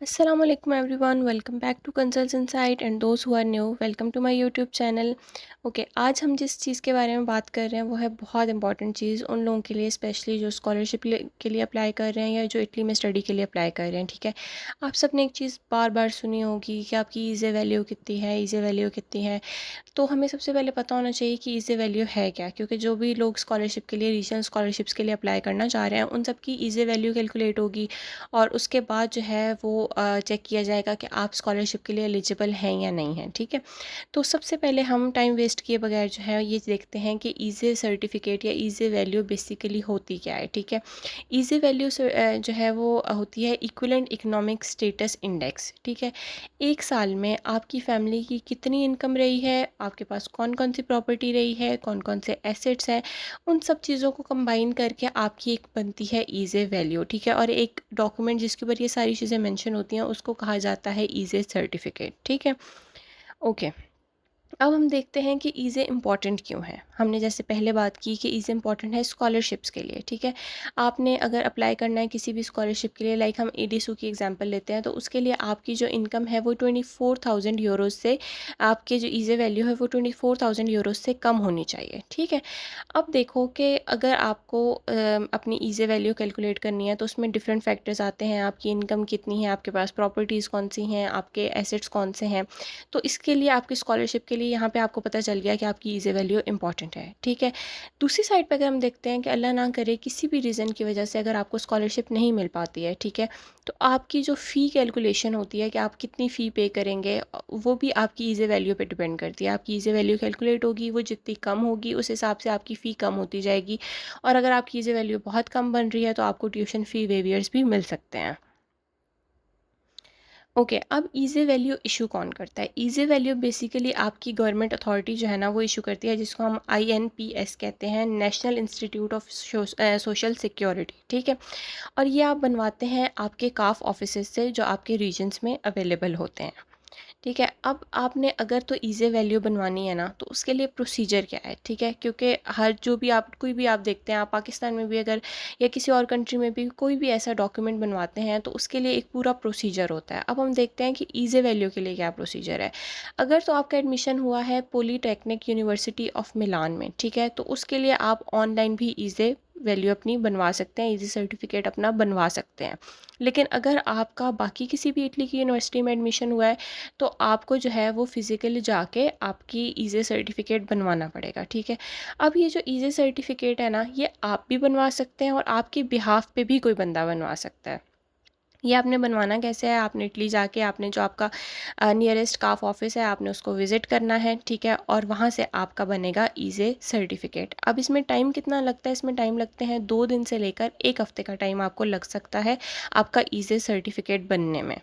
Assalamu alaikum everyone, welcome back to Consults Insight and those who are new, welcome to my YouTube channel. Okay आज हम जिस चीज़ के बारे में बात कर रहे हैं वो है बहुत इंपॉर्टेंट चीज़ उन लोगों के लिए, स्पेशली जो स्कॉलरशिप के लिए अप्लाई कर रहे हैं या जो इटली में स्टडी के लिए अप्लाई कर रहे हैं। ठीक है, आप सबने एक चीज़ बार बार सुनी होगी कि आपकी ईज़े वैल्यू कितनी है, ईज़े वैल्यू कितनी है। तो हमें सबसे पहले पता होना चाहिए कि ईज़े वैल्यू है क्या, क्योंकि जो भी लोग स्कॉलरशिप के लिए, रीजनल स्कॉलरशिप्स के लिए अप्लाई करना चाह रहे हैं, उन सब की ईज़े वैल्यू कैलकुलेट होगी और उसके बाद जो है वो चेक किया जाएगा कि आप स्कॉलरशिप के लिए एलिजिबल हैं या नहीं हैं। ठीक है, तो सबसे पहले हम टाइम वेस्ट किए बगैर जो है ये देखते हैं कि ईज़े सर्टिफिकेट या ईज़े वैल्यू बेसिकली होती क्या है। ठीक है, ईज़े वैल्यू जो है वो होती है इक्विवेलेंट इकोनॉमिक स्टेटस इंडेक्स। ठीक है, एक साल में आपकी फैमिली की कितनी इनकम रही है, आपके पास कौन कौन सी प्रॉपर्टी रही है, कौन कौन से एसेट्स हैं, उन सब चीज़ों को कंबाइन करके आपकी एक बनती है ईज़े वैल्यू। ठीक है, और एक डॉक्यूमेंट जिसके ऊपर ये सारी चीज़ें मेंशन होती हैं उसको कहा जाता है ईज़े सर्टिफिकेट। ठीक है, ओके। अब हम देखते हैं कि ईज़े इम्पॉर्टेंट क्यों है। हमने जैसे पहले बात की कि ईज़े इम्पॉर्टेंट है स्कॉलरशिप्स के लिए। ठीक है, आपने अगर अप्लाई करना है किसी भी स्कॉलरशिप के लिए, लाइक हम एडीसू की एग्जांपल लेते हैं, तो उसके लिए आपकी जो इनकम है वो 24,000 यूरोज़ से, आपके जो ईज़े वैल्यू है वो 24,000 यूरोज़ से कम होनी चाहिए। ठीक है, अब देखो कि अगर आपको अपनी ईज़े वैल्यू कैलकुलेट करनी है तो उसमें डिफरेंट फैक्टर्स आते हैं। आपकी इनकम कितनी है, आपके पास प्रॉपर्टीज़ कौन सी हैं, आपके एसेट्स कौन से हैं। तो इसके लिए आपकी स्कॉलरशिप के लिए यहाँ पे आपको पता चल गया कि आपकी ईज़ी वैल्यू इंपॉर्टेंट है। ठीक है, दूसरी साइड पे अगर हम देखते हैं कि अल्लाह ना करे किसी भी रीज़न की वजह से अगर आपको स्कॉलरशिप नहीं मिल पाती है, ठीक है, तो आपकी जो फ़ी कैलकुलेशन होती है कि आप कितनी फ़ी पे करेंगे, वो भी आपकी ईज़ी वैल्यू पे डिपेंड करती है। आपकी ईज़ी वैल्यू कैलकुलेट होगी, वो जितनी कम होगी उस हिसाब से आपकी फ़ी कम होती जाएगी, और अगर आपकी ईज़ी वैल्यू बहुत कम बन रही है तो आपको ट्यूशन फ़ी वेवियर्स भी मिल सकते हैं। ओके, अब ईज़ी वैल्यू इशू कौन करता है? ईज़ी वैल्यू बेसिकली आपकी गवर्नमेंट अथॉरिटी जो है ना वो इशू करती है, जिसको हम आईएनपीएस कहते हैं, national institute of social security. ठीक है, और ये आप बनवाते हैं आपके काफ ऑफिसेज से जो आपके रीजन्स में अवेलेबल होते हैं। ठीक है, अब आपने अगर तो ईज़ी वैल्यू बनवानी है ना तो उसके लिए प्रोसीजर क्या है। ठीक है, क्योंकि हर जो भी आप कोई भी आप देखते हैं, आप पाकिस्तान में भी अगर या किसी और कंट्री में भी कोई भी ऐसा डॉक्यूमेंट बनवाते हैं तो उसके लिए एक पूरा प्रोसीजर होता है। अब हम देखते हैं कि ईज़ी वैल्यू के लिए क्या प्रोसीजर है। अगर तो आपका एडमिशन हुआ है पॉलीटेक्निक यूनिवर्सिटी ऑफ मिलान में, ठीक है, तो उसके लिए आप ऑनलाइन भी ईज़ी वैल्यू अपनी बनवा सकते हैं, ईज़ी सर्टिफिकेट अपना बनवा सकते हैं। लेकिन अगर आपका बाकी किसी भी इटली की यूनिवर्सिटी में एडमिशन हुआ है तो आपको जो है वो फ़िज़िकली जाके आपकी ईज़े सर्टिफ़िकेट बनवाना पड़ेगा। ठीक है, अब ये जो ईज़े सर्टिफ़िकेट है ना, ये आप भी बनवा सकते हैं और आपके बिहाफ़ पे भी कोई बंदा बनवा सकता है। ये आपने बनवाना कैसे है, आपने इटली जाके आपने जो आपका नियरेस्ट काफ ऑफिस है आपने उसको विज़िट करना है। ठीक है, और वहाँ से आपका बनेगा ईज़े सर्टिफ़िकेट। अब इसमें टाइम कितना लगता है? इसमें टाइम लगते हैं 2 दिन से लेकर 1 हफ़्ते का टाइम आपको लग सकता है आपका ईज़े सर्टिफ़िकेट बनने में।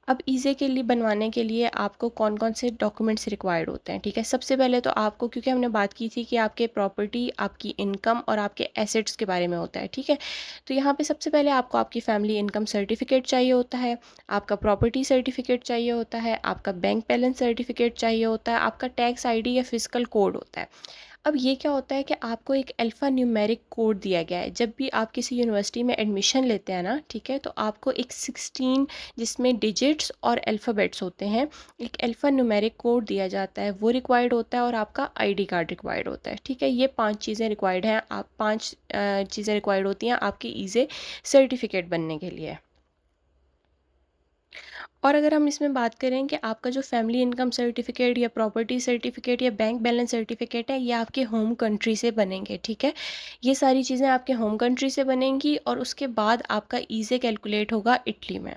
अब ईज़े के लिए बनवाने के लिए आपको कौन कौन से डॉक्यूमेंट्स रिक्वायर्ड होते हैं। ठीक है, सबसे पहले तो आपको, क्योंकि हमने बात की थी कि आपके प्रॉपर्टी, आपकी इनकम और आपके एसेट्स के बारे में होता है। ठीक है, तो यहाँ पे सबसे पहले आपको आपकी फैमिली इनकम सर्टिफिकेट चाहिए होता है, आपका प्रॉपर्टी सर्टिफिकेट चाहिए होता है, आपका बैंक बैलेंस सर्टिफिकेट चाहिए होता है, आपका टैक्स आईडी या फिजिकल कोड होता है। अब ये क्या होता है कि आपको एक अल्फ़ा न्यूमेरिक कोड दिया गया है। जब भी आप किसी यूनिवर्सिटी में एडमिशन लेते हैं ना, ठीक है, तो आपको एक 16 जिसमें डिजिट्स और अल्फ़ाबेट्स होते हैं, एक अल्फ़ा न्यूमेरिक कोड दिया जाता है, वो रिक्वायर्ड होता है, और आपका आईडी कार्ड रिक्वायर्ड होता है। ठीक है, ये 5 चीज़ें रिक्वायर्ड हैं, आप 5 चीज़ें रिक्वायर्ड होती हैं आपकी ईज़े सर्टिफिकेट बनने के लिए। और अगर हम इसमें बात करें कि आपका जो फैमिली इनकम सर्टिफिकेट या प्रॉपर्टी सर्टिफिकेट या बैंक बैलेंस सर्टिफिकेट है, ये आपके होम कंट्री से बनेंगे। ठीक है, ये सारी चीज़ें आपके होम कंट्री से बनेंगी और उसके बाद आपका ईज़े कैलकुलेट होगा इटली में।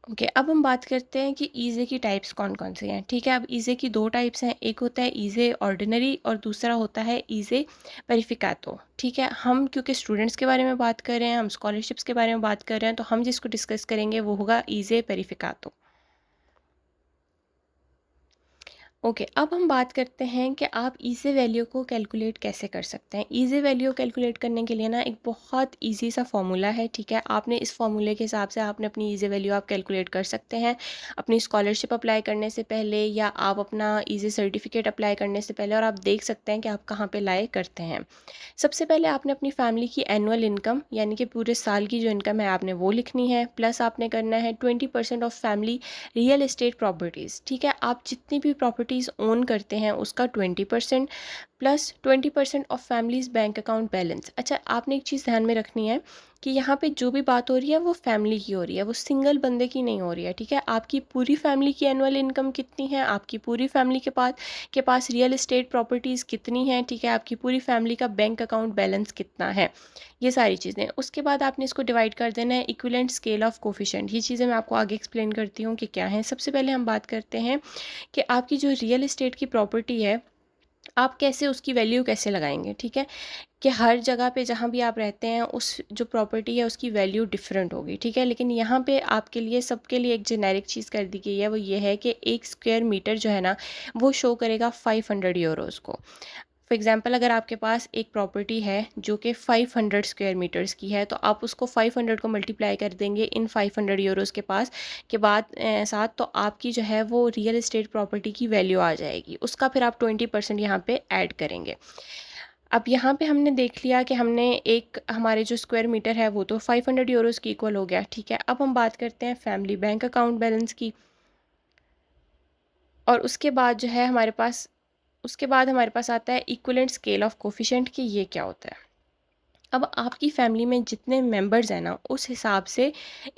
ओके, अब हम बात करते हैं कि ईज़े की टाइप्स कौन कौन से हैं। ठीक है, अब ईज़े की 2 टाइप्स हैं, एक होता है ईज़े ऑर्डिनरी और दूसरा होता है ईज़े वेरिफिकातो। ठीक है, हम क्योंकि स्टूडेंट्स के बारे में बात कर रहे हैं, हम स्कॉलरशिप्स के बारे में बात कर रहे हैं, तो हम जिसको डिस्कस करेंगे वो होगा ईज़े वेरिफिकातो। ओके, अब हम बात करते हैं कि आप ईज़ी वैल्यू को कैलकुलेट कैसे कर सकते हैं। ईज़ी वैल्यू कैलकुलेट करने के लिए ना एक बहुत ईज़ी सा फॉर्मूला है, ठीक है? आपने इस फॉर्मूले के हिसाब से आपने अपनी ईज़ी वैल्यू आप कैलकुलेट कर सकते हैं। अपनी स्कॉलरशिप अप्लाई करने से पहले या आप अपना ईज़ी सर्टिफिकेट अप्लाई करने से पहले, और आप देख सकते हैं कि आप कहाँ पे लाए करते हैं। सबसे पहले आपने अपनी फैमिली की एनुअल इनकम यानी कि पूरे साल की जो इनकम है आपने वो लिखनी है, प्लस आपने करना है 20% of family real estate properties, ठीक है? आप जितनी भी प्रॉपर्टीज़ ओन करते हैं उसका 20% plus 20% of families bank account balance. अच्छा, आपने एक चीज़ ध्यान में रखनी है कि यहाँ पे जो भी बात हो रही है वो फैमिली की हो रही है, वो सिंगल बंदे की नहीं हो रही है, ठीक है? आपकी पूरी फैमिली की एनुअल इनकम कितनी है, आपकी पूरी फैमिली के पास रियल एस्टेट प्रॉपर्टीज़ कितनी हैं, ठीक है? आपकी पूरी फैमिली का बैंक अकाउंट बैलेंस कितना है, ये सारी चीज़ें। उसके बाद आपने इसको डिवाइड कर देना है इक्विवेलेंट स्केल ऑफ कोफिशिएंट। ये चीज़ें मैं आपको आगे एक्सप्लेन करती हूँ कि क्या है। सबसे पहले हम बात करते हैं कि आपकी जो रियल एस्टेट की प्रॉपर्टी है, आप कैसे उसकी वैल्यू कैसे लगाएंगे, ठीक है? कि हर जगह पे जहाँ भी आप रहते हैं उस जो प्रॉपर्टी है उसकी वैल्यू डिफरेंट होगी, ठीक है? लेकिन यहाँ पे आपके लिए सबके लिए एक जेनेरिक चीज़ कर दी गई है, वो ये है कि 1 स्क्वायर मीटर जो है ना वो शो करेगा 500 यूरोज़ को। फॉर एग्जांपल, अगर आपके पास एक प्रॉपर्टी है जो कि 500 स्क्वायर मीटर्स की है, तो आप उसको 500 को मल्टीप्लाई कर देंगे इन 500 यूरोज़ के पास के बाद साथ, तो आपकी जो है वो रियल एस्टेट प्रॉपर्टी की वैल्यू आ जाएगी। उसका फिर आप 20% यहाँ पे ऐड करेंगे। अब यहाँ पे हमने देख लिया कि हमने एक हमारे जो स्क्वायर मीटर है वो तो 500 यूरोज़ की इक्वल हो गया, ठीक है? अब हम बात करते हैं फैमिली बैंक अकाउंट बैलेंस की। और उसके बाद हमारे पास आता है इक्विवेलेंट स्केल ऑफ कोफिशिएंट कि ये क्या होता है। अब आपकी फैमिली में जितने मेंबर्स हैं ना उस हिसाब से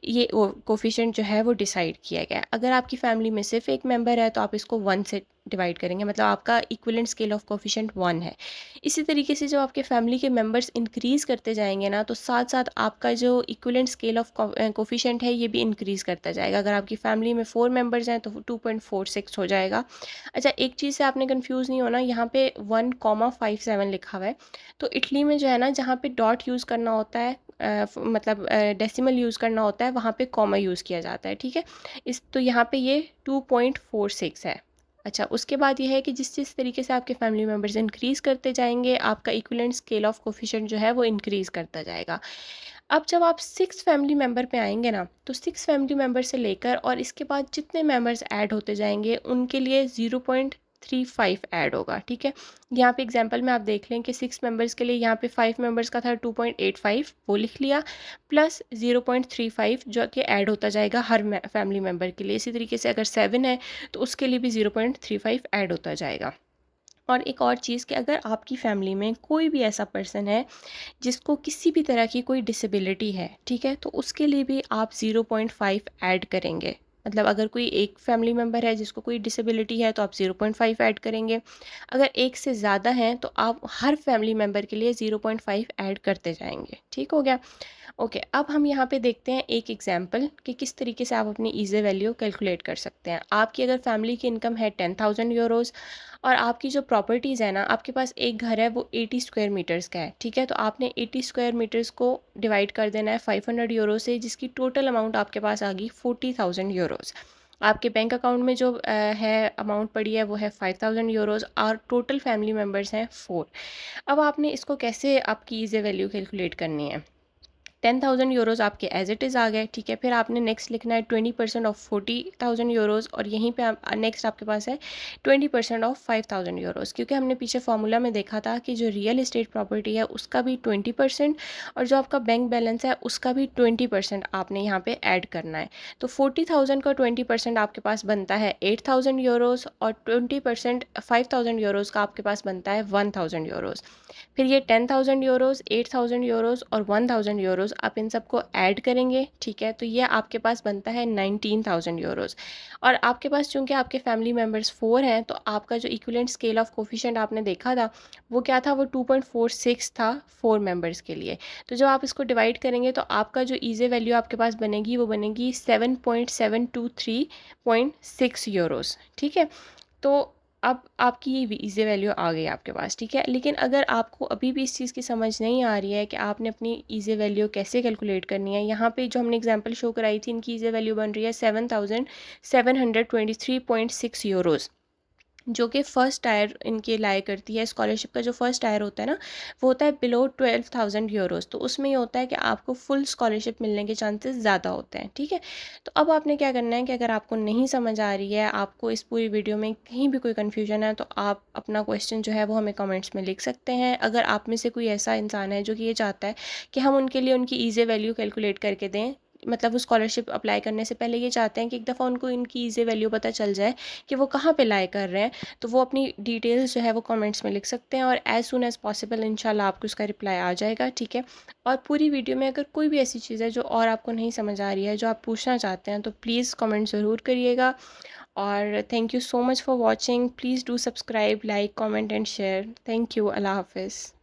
ये वो कोफिशिएंट जो है वो डिसाइड किया गया है। अगर आपकी फैमिली में सिर्फ एक मेंबर है तो आप इसको 1 से डिवाइड करेंगे, मतलब आपका इक्विवेलेंट स्केल ऑफ कोफिशिएंट 1 है। इसी तरीके से जब आपके फैमिली के मेंबर्स इंक्रीज़ करते जाएंगे ना, तो साथ साथ आपका जो इक्विवेलेंट स्केल ऑफ कोफिशिएंट है ये भी इंक्रीज़ करता जाएगा। अगर आपकी फैमिली में 4 मेंबर्स हैं तो 2.46 हो जाएगा। अच्छा, एक चीज़ से आपने कन्फ्यूज़ नहीं होना, यहाँ पे 1,57 लिखा हुआ है। तो इटली में जो है ना, जहाँ पे डॉट यूज़ करना होता है, मतलब डेसिमल यूज़ करना होता है, वहाँ पे कॉमा यूज़ किया जाता है, ठीक है? तो यहाँ पे ये 2.46 है। अच्छा, उसके बाद ये है कि जिस तरीके से आपके फैमिली मेम्बर्स इंक्रीज़ करते जाएंगे, आपका इक्विवेलेंट स्केल ऑफ कोफिशिएंट जो है वो इंक्रीज़ करता जाएगा। अब जब आप 6 फैमिली मेम्बर पे आएंगे ना, तो 6 फैमिली मेम्बर से लेकर और इसके बाद जितने मेम्बर्स ऐड होते जाएंगे उनके लिए 0.35 ऐड होगा, ठीक है? यहाँ पे एग्जांपल में आप देख लें कि 6 मेंबर्स के लिए यहाँ पे 5 मेंबर्स का था 2.85, वो लिख लिया, प्लस 0.35 जो कि ऐड होता जाएगा हर फैमिली मेंबर के लिए। इसी तरीके से अगर 7 है तो उसके लिए भी 0.35 ऐड होता जाएगा। और एक और चीज़ कि अगर आपकी फैमिली में कोई भी ऐसा पर्सन है जिसको किसी भी तरह की कोई डिसेबिलिटी है, ठीक है? तो उसके लिए भी आप 0.5 ऐड करेंगे। मतलब अगर कोई एक फैमिली मेंबर है जिसको कोई डिसेबिलिटी है तो आप 0.5 ऐड करेंगे। अगर एक से ज़्यादा हैं तो आप हर फैमिली मेंबर के लिए 0.5 ऐड करते जाएंगे। ठीक हो गया? ओके, अब हम यहाँ पे देखते हैं एक एग्जांपल कि किस तरीके से आप अपनी ईज़ी वैल्यू कैलकुलेट कर सकते हैं। आपकी अगर फैमिली की इनकम है 10,000 यूरोज़ और आपकी जो प्रॉपर्टीज़ है ना, आपके पास एक घर है वो 80 स्क्वायर मीटर्स का है, ठीक है? तो आपने 80 स्क्वायर मीटर्स को डिवाइड कर देना है 500 यूरो से, जिसकी टोटल अमाउंट आपके पास आ गई 40,000 यूरोज़। आपके बैंक अकाउंट में जो है अमाउंट पड़ी है वो है 5,000 यूरोज़ और टोटल फैमिली मेम्बर्स हैं 4। अब आपने इसको कैसे आपकी ईज़ी वैल्यू कैलकुलेट करनी है। 10,000 यूरोज़ आपके एज इट इज़ आ गए, ठीक है? फिर आपने नेक्स्ट लिखना है 20% ऑफ 40,000 यूरोज़ और यहीं पे आप नेक्स्ट आपके पास है 20% ऑफ 5,000 यूरोज़, क्योंकि हमने पीछे फार्मूला में देखा था कि जो रियल एस्टेट प्रॉपर्टी है उसका भी 20% और जो आपका बैंक बैलेंस है उसका भी 20% आपने यहाँ पे ऐड करना है। तो 40,000 का 20% आपके पास बनता है 8,000 यूरोज़ और 20% 5,000 यूरोज़ का आपके पास बनता है 1,000 यूरोज़। फिर ये 10,000 यूरोज़, 8,000 यूरोज़ और 1,000 यूरोज़ आप इन सबको ऐड करेंगे, ठीक है? तो ये आपके पास बनता है 19,000 यूरोज़। और आपके पास चूँकि आपके फैमिली मेंबर्स 4 हैं, तो आपका जो इक्विवेलेंट स्केल ऑफ कोफिशिएंट आपने देखा था, वो क्या था? वो 2.46 था 4 मेंबर्स के लिए। तो जब आप इसको डिवाइड करेंगे तो आपका जो ईज़ी वैल्यू आपके पास बनेगी वो बनेगी 7.723.6 यूरोज़, ठीक है? तो अब आपकी ये ईज़ी वैल्यू आ गई आपके पास, ठीक है? लेकिन अगर आपको अभी भी इस चीज़ की समझ नहीं आ रही है कि आपने अपनी ईज़ी वैल्यू कैसे कैलकुलेट करनी है, यहाँ पे जो हमने एग्जांपल शो कराई थी इनकी ईज़ी वैल्यू बन रही है 7,723.6 यूरोज़। जो कि फर्स्ट टायर इनकी लाया करती है। स्कॉलरशिप का जो फर्स्ट टायर होता है ना, वो होता है बिलो 12,000 यूरोज़। तो उसमें ये होता है कि आपको फुल स्कॉलरशिप मिलने के चांसेस ज़्यादा होते हैं, ठीक है। तो अब आपने क्या करना है कि अगर आपको नहीं समझ आ रही है, आपको इस पूरी वीडियो में कहीं भी कोई कन्फ्यूजन है, तो आप अपना क्वेश्चन जो है वो हमें कमेंट्स में लिख सकते हैं। अगर आप में से कोई ऐसा इंसान है जो कि ये चाहता है कि हम उनके लिए उनकी ईज़ी वैल्यू कैलकुलेट करके दें, मतलब वो स्कॉलरशिप अप्लाई करने से पहले ये चाहते हैं कि एक दफ़ा उनको इनकी ईज़ी वैल्यू पता चल जाए कि वो कहाँ पे लाए कर रहे हैं, तो वो अपनी डिटेल्स जो है वो कमेंट्स में लिख सकते हैं, और एज़ सून एज़ पॉसिबल इंशाल्लाह आपको उसका रिप्लाई आ जाएगा, ठीक है। और पूरी वीडियो में अगर कोई भी ऐसी चीज़ है जो और आपको नहीं समझ आ रही है, जो आप पूछना चाहते हैं, तो प्लीज़ कमेंट ज़रूर करिएगा। और thank you so much for watching. Please do subscribe, like, comment and share. Thank you. Allah हाफ़िज़।